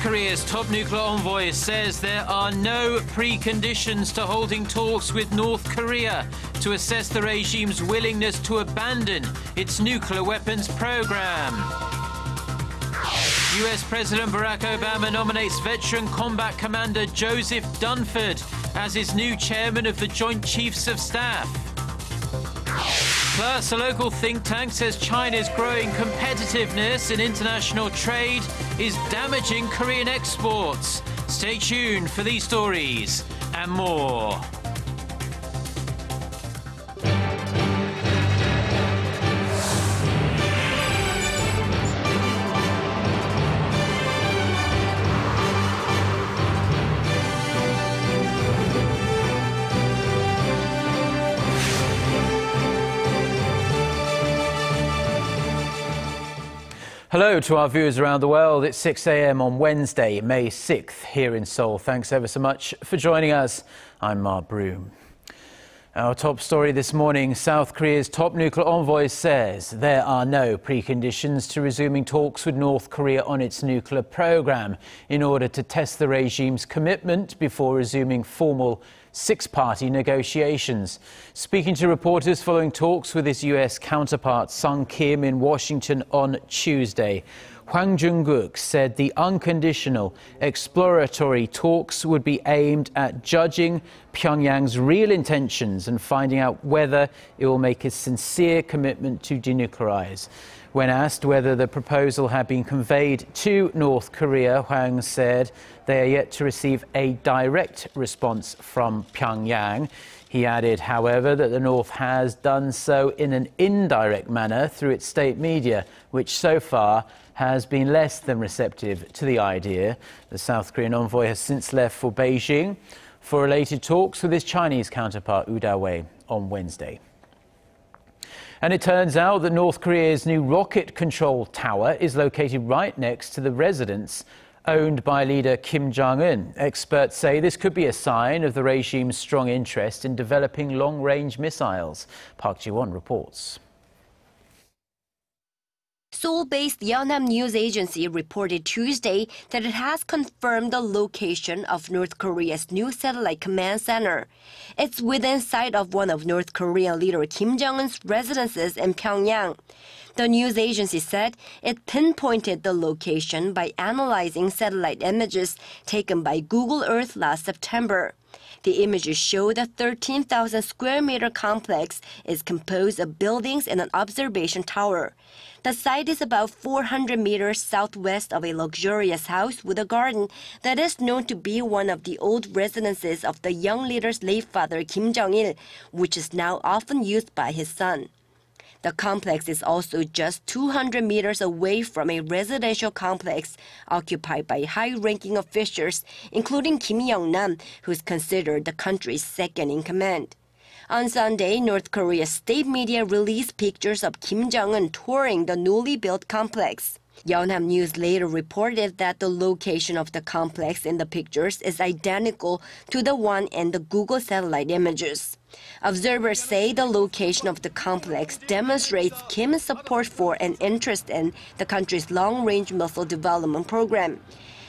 Korea's top nuclear envoy says there are no preconditions to holding talks with North Korea to assess the regime's willingness to abandon its nuclear weapons program. US President Barack Obama nominates veteran combat commander Joseph Dunford as his new chairman of the Joint Chiefs of Staff. Plus, a local think tank says China's growing competitiveness in international trade is damaging Korean exports. Stay tuned for these stories and more. Hello to our viewers around the world. It's 6 a.m. on Wednesday, May 6th, here in Seoul. Thanks ever so much for joining us. I'm Mark Broome. Our top story this morning, South Korea's top nuclear envoy says there are no preconditions to resuming talks with North Korea on its nuclear program in order to test the regime's commitment before resuming formal six-party negotiations. Speaking to reporters following talks with his U.S. counterpart Sung Kim in Washington on Tuesday, Hwang Jung-guk said the unconditional exploratory talks would be aimed at judging Pyongyang's real intentions and finding out whether it will make a sincere commitment to denuclearize. When asked whether the proposal had been conveyed to North Korea, Hwang said they are yet to receive a direct response from Pyongyang. He added, however, that the North has done so in an indirect manner through its state media, which so far has been less than receptive to the idea. The South Korean envoy has since left for Beijing for related talks with his Chinese counterpart, Wu Dawei, on Wednesday. And it turns out that North Korea's new rocket control tower is located right next to the residence owned by leader Kim Jong-un. Experts say this could be a sign of the regime's strong interest in developing long-range missiles. Park Ji-won reports. Seoul-based Yonhap news agency reported Tuesday that it has confirmed the location of North Korea's new satellite command center. It's within sight of one of North Korean leader Kim Jong-un's residences in Pyongyang. The news agency said it pinpointed the location by analyzing satellite images taken by Google Earth last September. The images show the 13,000 square meter complex is composed of buildings and an observation tower. The site is about 400 meters southwest of a luxurious house with a garden that is known to be one of the old residences of the young leader's late father Kim Jong-il, which is now often used by his son. The complex is also just 200 meters away from a residential complex occupied by high-ranking officials, including Kim Young-nam, who is considered the country's second-in-command. On Sunday, North Korea's state media released pictures of Kim Jong-un touring the newly built complex. Yonhap News later reported that the location of the complex in the pictures is identical to the one in the Google satellite images. Observers say the location of the complex demonstrates Kim's support for and interest in the country's long-range missile development program.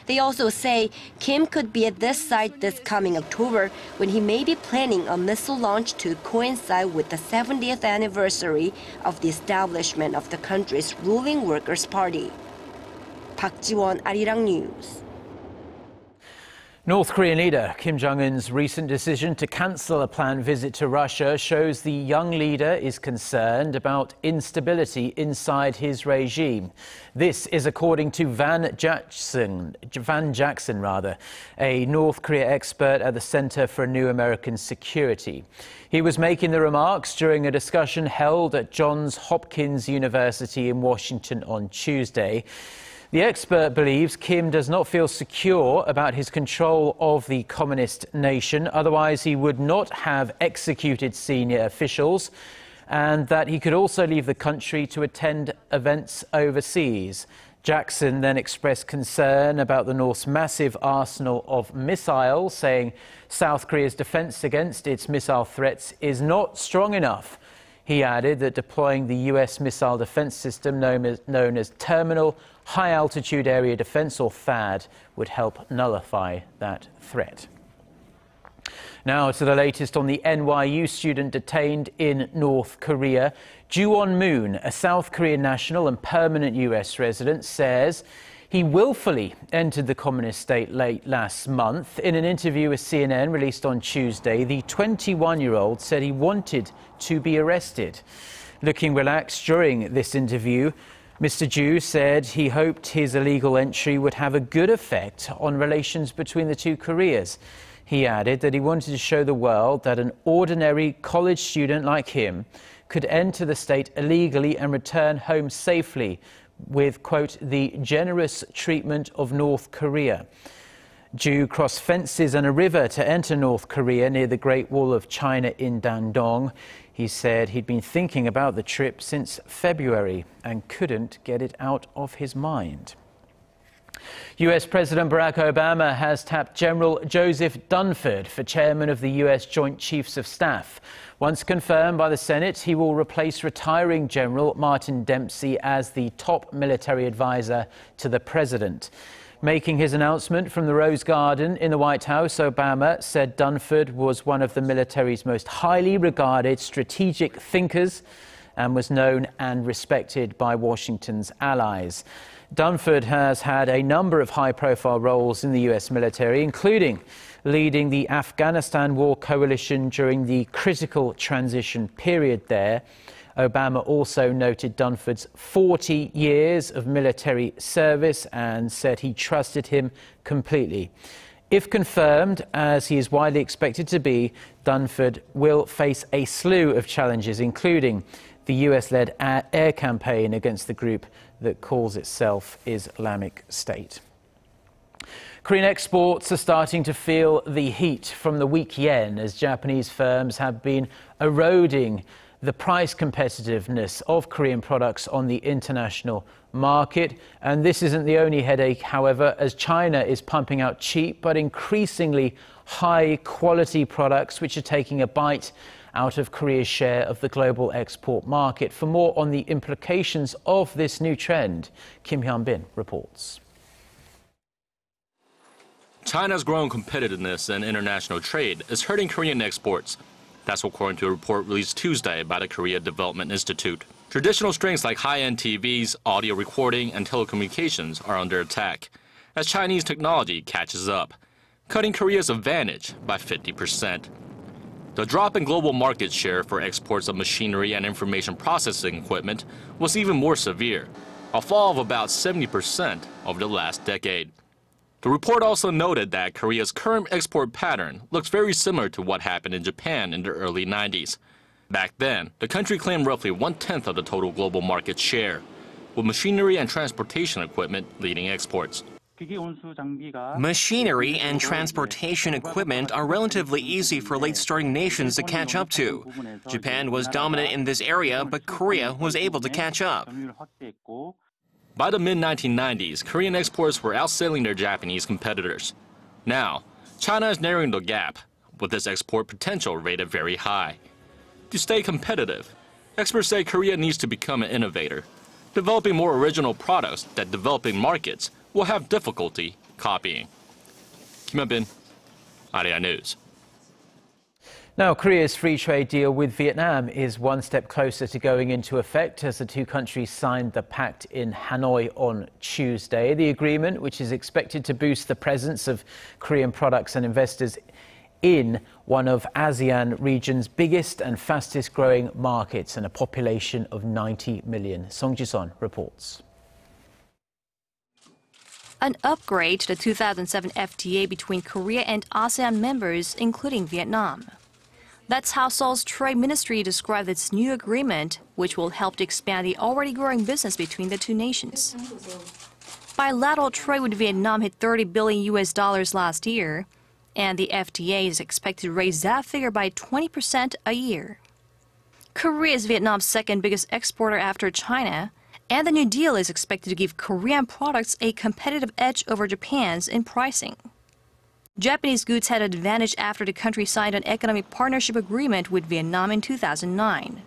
They also say Kim could be at this site this coming October when he may be planning a missile launch to coincide with the 70th anniversary of the establishment of the country's ruling Workers' Party. Park Ji-won, Arirang News. North Korean leader Kim Jong-un's recent decision to cancel a planned visit to Russia shows the young leader is concerned about instability inside his regime. This is according to Van Jackson, a North Korea expert at the Center for New American Security. He was making the remarks during a discussion held at Johns Hopkins University in Washington on Tuesday. The expert believes Kim does not feel secure about his control of the communist nation, otherwise he would not have executed senior officials, and that he could also leave the country to attend events overseas. Jackson then expressed concern about the North's massive arsenal of missiles, saying South Korea's defense against its missile threats is not strong enough. He added that deploying the U.S. missile defense system known as Terminal High Altitude Area Defense, or THAAD, would help nullify that threat. Now to the latest on the NYU student detained in North Korea. Ju-won Moon, a South Korean national and permanent U.S. resident, says he willfully entered the communist state late last month. In an interview with CNN released on Tuesday, the 21-year-old said he wanted to be arrested. Looking relaxed during this interview, Mr. Ju said he hoped his illegal entry would have a good effect on relations between the two Koreas. He added that he wanted to show the world that an ordinary college student like him could enter the state illegally and return home safely with, quote, the generous treatment of North Korea. Ju crossed fences and a river to enter North Korea near the Great Wall of China in Dandong. He said he'd been thinking about the trip since February and couldn't get it out of his mind. U.S. President Barack Obama has tapped General Joseph Dunford for chairman of the U.S. Joint Chiefs of Staff. Once confirmed by the Senate, he will replace retiring General Martin Dempsey as the top military advisor to the president. Making his announcement from the Rose Garden in the White House, Obama said Dunford was one of the military's most highly regarded strategic thinkers and was known and respected by Washington's allies. Dunford has had a number of high-profile roles in the U.S. military, including leading the Afghanistan war coalition during the critical transition period there. Obama also noted Dunford's 40 years of military service and said he trusted him completely. If confirmed, as he is widely expected to be, Dunford will face a slew of challenges, including the US-led air campaign against the group that calls itself Islamic State. Korean exports are starting to feel the heat from the weak yen as Japanese firms have been eroding the price competitiveness of Korean products on the international market. And this isn't the only headache, however, as China is pumping out cheap but increasingly high-quality products which are taking a bite out of Korea's share of the global export market. For more on the implications of this new trend, Kim Hyun-bin reports. China's growing competitiveness in international trade is hurting Korean exports. That's according to a report released Tuesday by the Korea Development Institute. Traditional strengths like high-end TVs, audio recording, and telecommunications are under attack as Chinese technology catches up, cutting Korea's advantage by 50%. The drop in global market share for exports of machinery and information processing equipment was even more severe, a fall of about 70% over the last decade. The report also noted that Korea's current export pattern looks very similar to what happened in Japan in the early 90s. Back then, the country claimed roughly 1/10 of the total global market share, with machinery and transportation equipment leading exports. Machinery and transportation equipment are relatively easy for late-starting nations to catch up to. Japan was dominant in this area, but Korea was able to catch up. By the mid-1990s, Korean exports were outselling their Japanese competitors. Now, China is narrowing the gap, with its export potential rated very high. To stay competitive, experts say Korea needs to become an innovator, developing more original products that developing markets will have difficulty copying. Kim Hyun-bin, Arirang News. Now, Korea's free trade deal with Vietnam is one step closer to going into effect as the two countries signed the pact in Hanoi on Tuesday. The agreement, which is expected to boost the presence of Korean products and investors in one of ASEAN region's biggest and fastest growing markets and a population of 90 million. Song Ji-son reports. An upgrade to the 2007 FTA between Korea and ASEAN members, including Vietnam. That's how Seoul's Trade Ministry described its new agreement, which will help to expand the already growing business between the two nations. Bilateral trade with Vietnam hit $30 billion last year, and the FTA is expected to raise that figure by 20% a year. Korea is Vietnam's second biggest exporter after China, and the new deal is expected to give Korean products a competitive edge over Japan's in pricing. Japanese goods had an advantage after the country signed an economic partnership agreement with Vietnam in 2009.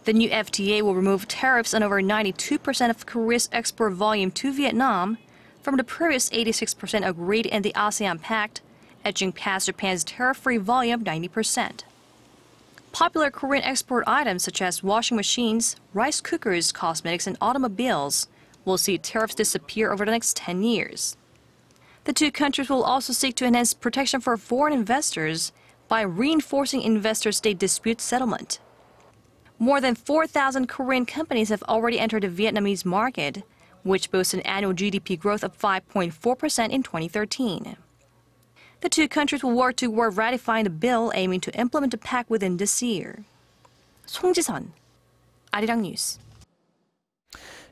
The new FTA will remove tariffs on over 92% of Korea's export volume to Vietnam from the previous 86% agreed in the ASEAN Pact, edging past Japan's tariff-free volume of 90%. Popular Korean export items such as washing machines, rice cookers, cosmetics, and automobiles will see tariffs disappear over the next 10 years. The two countries will also seek to enhance protection for foreign investors by reinforcing investor-state dispute settlement. More than 4,000 Korean companies have already entered the Vietnamese market, which boasts an annual GDP growth of 5.4% in 2013. The two countries will work toward ratifying the bill aiming to implement the pact within this year. 송지선, Arirang News.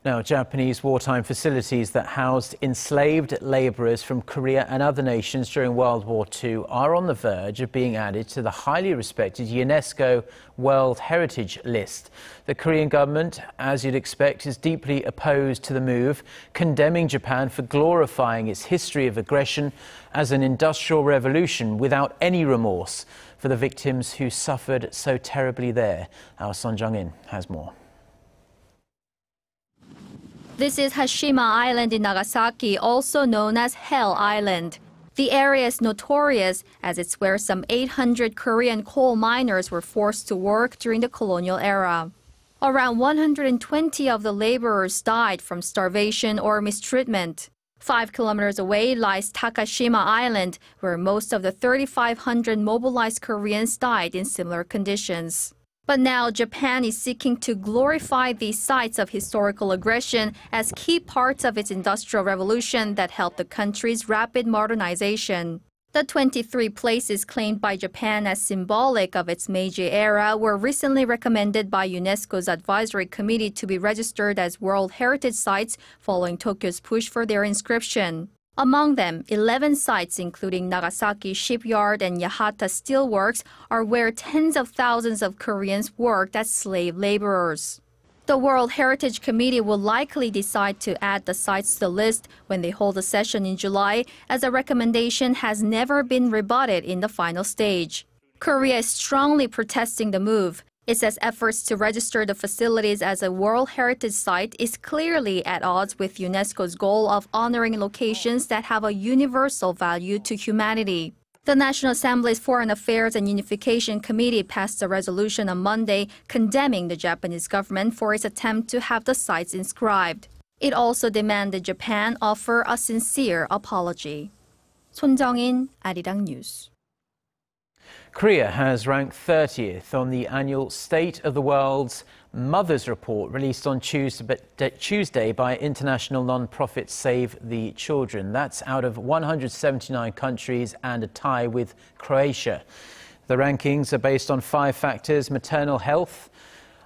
Now, Japanese wartime facilities that housed enslaved laborers from Korea and other nations during World War II are on the verge of being added to the highly respected UNESCO World Heritage List. The Korean government, as you'd expect, is deeply opposed to the move, condemning Japan for glorifying its history of aggression as an industrial revolution without any remorse for the victims who suffered so terribly there. Our Son Jung-in has more. This is Hashima Island in Nagasaki, also known as Hell Island. The area is notorious as it's where some 800 Korean coal miners were forced to work during the colonial era. Around 120 of the laborers died from starvation or mistreatment. 5 kilometers away lies Takashima Island, where most of the 3,500 mobilized Koreans died in similar conditions. But now Japan is seeking to glorify these sites of historical aggression as key parts of its industrial revolution that helped the country's rapid modernization. The 23 places claimed by Japan as symbolic of its Meiji era were recently recommended by UNESCO's advisory committee to be registered as World Heritage Sites following Tokyo's push for their inscription. Among them, 11 sites, including Nagasaki Shipyard and Yahata Steelworks, are where tens of thousands of Koreans worked as slave laborers. The World Heritage Committee will likely decide to add the sites to the list when they hold a session in July, as a recommendation has never been rebutted in the final stage. Korea is strongly protesting the move. It says efforts to register the facilities as a World Heritage Site is clearly at odds with UNESCO's goal of honoring locations that have a universal value to humanity. The National Assembly's Foreign Affairs and Unification Committee passed a resolution on Monday condemning the Japanese government for its attempt to have the sites inscribed. It also demanded Japan offer a sincere apology. 손정인, Arirang News. Korea has ranked 30th on the annual State of the World's Mothers Report released on Tuesday by international non-profit Save the Children. That's out of 179 countries and a tie with Croatia. The rankings are based on 5 factors: maternal health,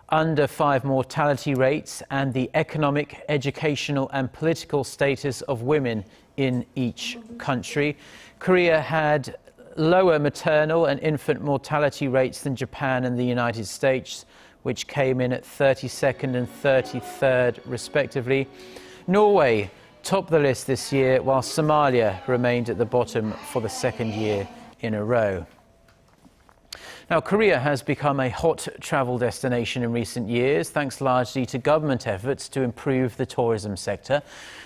under 5 mortality rates, and the economic, educational and political status of women in each country. Korea had lower maternal and infant mortality rates than Japan and the United States, which came in at 32nd and 33rd respectively. Norway topped the list this year, while Somalia remained at the bottom for the 2nd year in a row. Now, Korea has become a hot travel destination in recent years, thanks largely to government efforts to improve the tourism sector.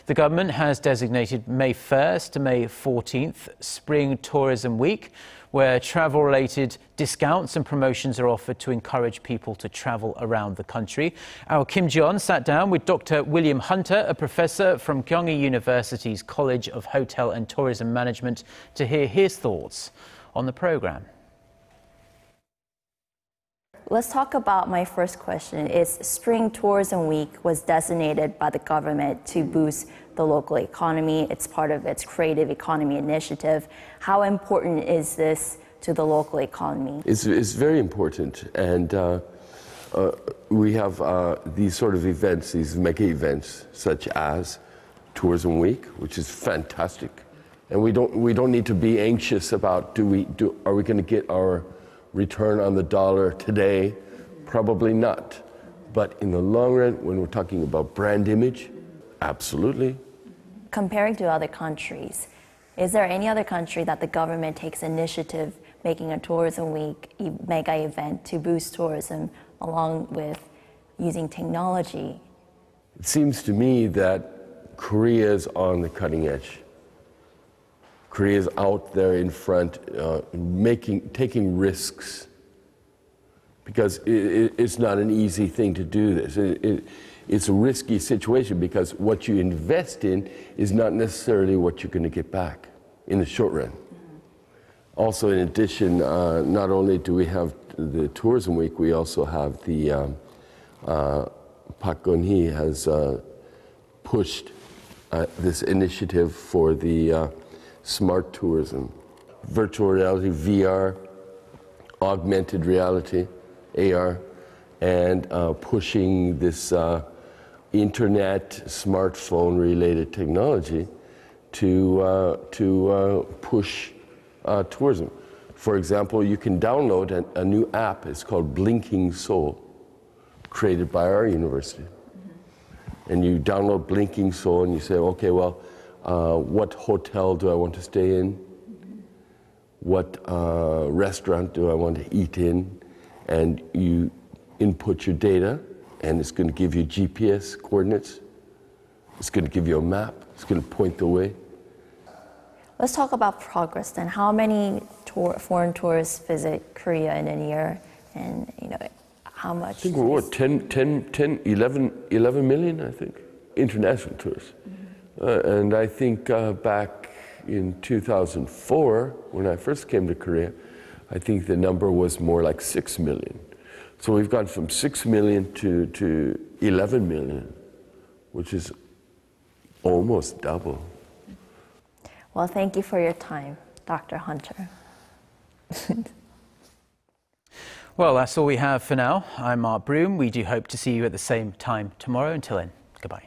The government has designated May 1st to May 14th Spring Tourism Week, where travel-related discounts and promotions are offered to encourage people to travel around the country. Our Kim Ji-yeon sat down with Dr. William Hunter, a professor from Gyeonggi University's College of Hotel and Tourism Management, to hear his thoughts on the program. Let's talk about my first question. Is Spring Tourism Week was designated by the government to boost the local economy. It's part of its creative economy initiative. How important is this to the local economy? It's very important, and we have these sort of events, these mega events, such as Tourism Week, which is fantastic, and we don't need to be anxious about are we going to get our return on the dollar today? Probably not. But in the long run, when we're talking about brand image, absolutely. Comparing to other countries, is there any other country that the government takes initiative making a Tourism Week mega event to boost tourism along with using technology. It seems to me that Korea is on the cutting edge. Korea is out there in front, taking risks, because it's not an easy thing to do this. It's a risky situation because what you invest in is not necessarily what you're going to get back in the short run. Also, in addition, not only do we have the Tourism Week, we also have the Park Geun-hye has pushed this initiative for the smart tourism, virtual reality, VR, augmented reality, AR, and pushing this internet, smartphone-related technology to push tourism. For example, you can download a new app. It's called Blinking Seoul, created by our university. And you download Blinking Seoul and you say, okay, well, what hotel do I want to stay in? What restaurant do I want to eat in? And you input your data, and it's going to give you GPS coordinates. It's going to give you a map. It's going to point the way. Let's talk about progress then. How many foreign tourists visit Korea in a year? And how much? I think we're what, 11 million, I think, international tourists. And I think back in 2004, when I first came to Korea, I think the number was more like 6 million. So we've gone from 6 million to 11 million, which is almost double. Well, thank you for your time, Dr. Hunter. Well, that's all we have for now. I'm Mark Broome. We do hope to see you at the same time tomorrow. Until then, goodbye.